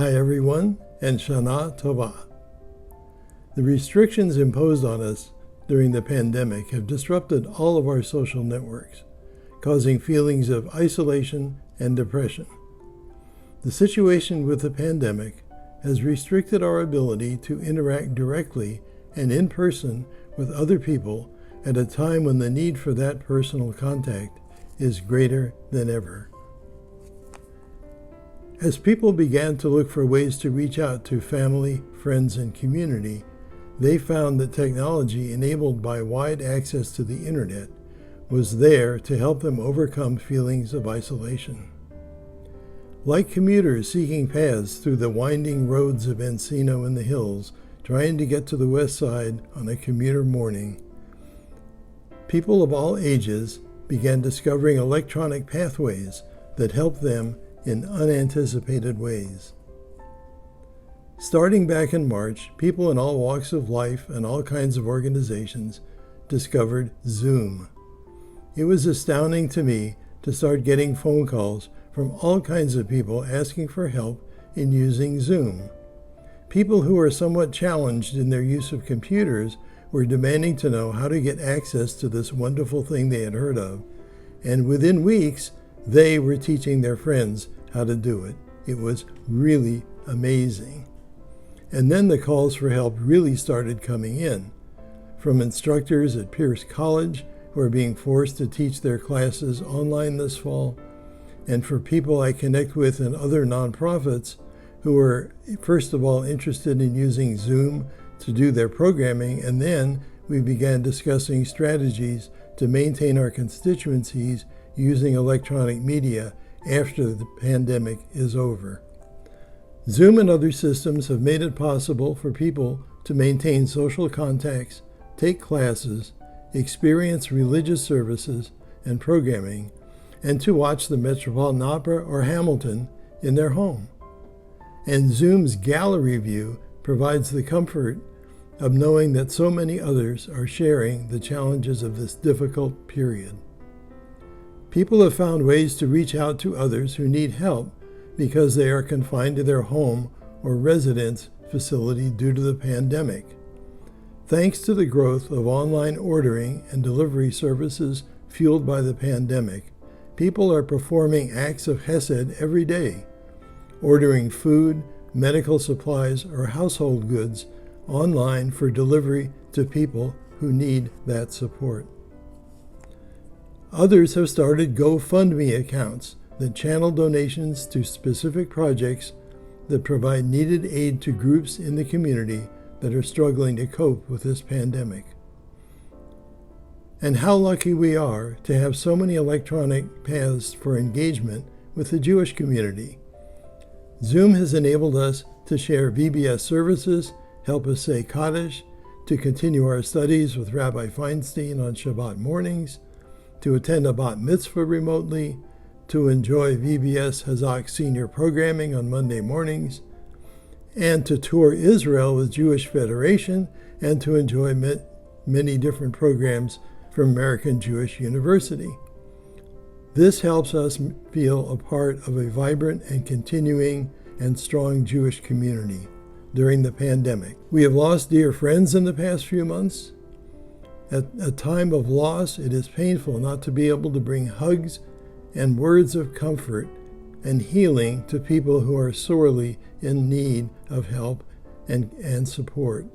Hi everyone, and Shana Tova. The restrictions imposed on us during the pandemic have disrupted all of our social networks, causing feelings of isolation and depression. The situation with the pandemic has restricted our ability to interact directly and in person with other people at a time when the need for that personal contact is greater than ever. As people began to look for ways to reach out to family, friends, and community, they found that technology enabled by wide access to the internet was there to help them overcome feelings of isolation. Like commuters seeking paths through the winding roads of Encino in the hills, trying to get to the west side on a commuter morning, people of all ages began discovering electronic pathways that helped them in unanticipated ways. Starting back in March, people in all walks of life and all kinds of organizations discovered Zoom. It was astounding to me to start getting phone calls from all kinds of people asking for help in using Zoom. People who are somewhat challenged in their use of computers were demanding to know how to get access to this wonderful thing they had heard of, and within weeks, they were teaching their friends how to do it. It was really amazing. And then the calls for help really started coming in, from instructors at Pierce College who are being forced to teach their classes online this fall, and for people I connect with in other nonprofits who are, first of all, interested in using Zoom to do their programming, and then we began discussing strategies to maintain our constituencies using electronic media after the pandemic is over. Zoom and other systems have made it possible for people to maintain social contacts, take classes, experience religious services and programming, and to watch the Metropolitan Opera or Hamilton in their home. And Zoom's gallery view provides the comfort of knowing that so many others are sharing the challenges of this difficult period. People have found ways to reach out to others who need help because they are confined to their home or residence facility due to the pandemic. Thanks to the growth of online ordering and delivery services fueled by the pandemic, people are performing acts of Hesed every day, ordering food, medical supplies, or household goods online for delivery to people who need that support. Others have started GoFundMe accounts that channel donations to specific projects that provide needed aid to groups in the community that are struggling to cope with this pandemic. And how lucky we are to have so many electronic paths for engagement with the Jewish community. Zoom has enabled us to share VBS services, help us say Kaddish, to continue our studies with Rabbi Feinstein on Shabbat mornings, to attend a bat mitzvah remotely, to enjoy VBS Hazak senior programming on Monday mornings, and to tour Israel with Jewish Federation, and to enjoy many different programs from American Jewish University. This helps us feel a part of a vibrant and continuing and strong Jewish community during the pandemic. We have lost dear friends in the past few months. At a time of loss, it is painful not to be able to bring hugs and words of comfort and healing to people who are sorely in need of help and support.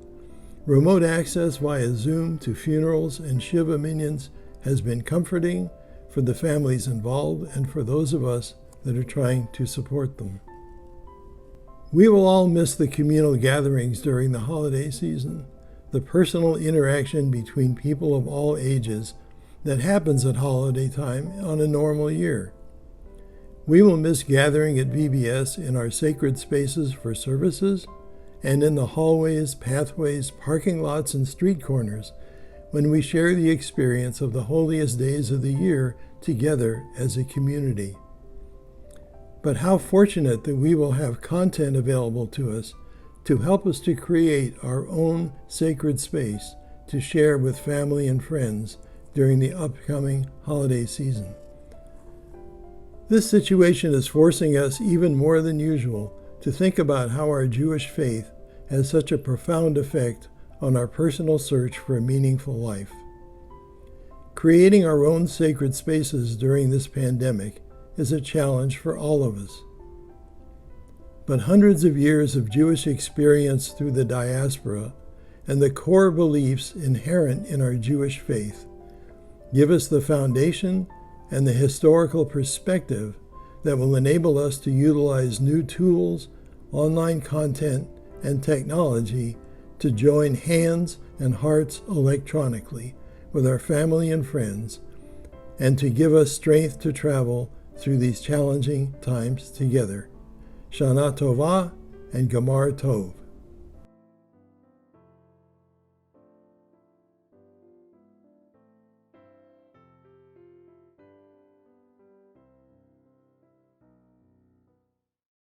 Remote access via Zoom to funerals and Shiva minions has been comforting for the families involved and for those of us that are trying to support them. We will all miss the communal gatherings during the holiday season, the personal interaction between people of all ages that happens at holiday time on a normal year. We will miss gathering at VBS in our sacred spaces for services and in the hallways, pathways, parking lots, and street corners when we share the experience of the holiest days of the year together as a community. But how fortunate that we will have content available to us to help us to create our own sacred space to share with family and friends during the upcoming holiday season. This situation is forcing us even more than usual to think about how our Jewish faith has such a profound effect on our personal search for a meaningful life. Creating our own sacred spaces during this pandemic is a challenge for all of us. But hundreds of years of Jewish experience through the diaspora and the core beliefs inherent in our Jewish faith give us the foundation and the historical perspective that will enable us to utilize new tools, online content, and technology to join hands and hearts electronically with our family and friends, and to give us strength to travel through these challenging times together. Shana Tova and Gamar Tov.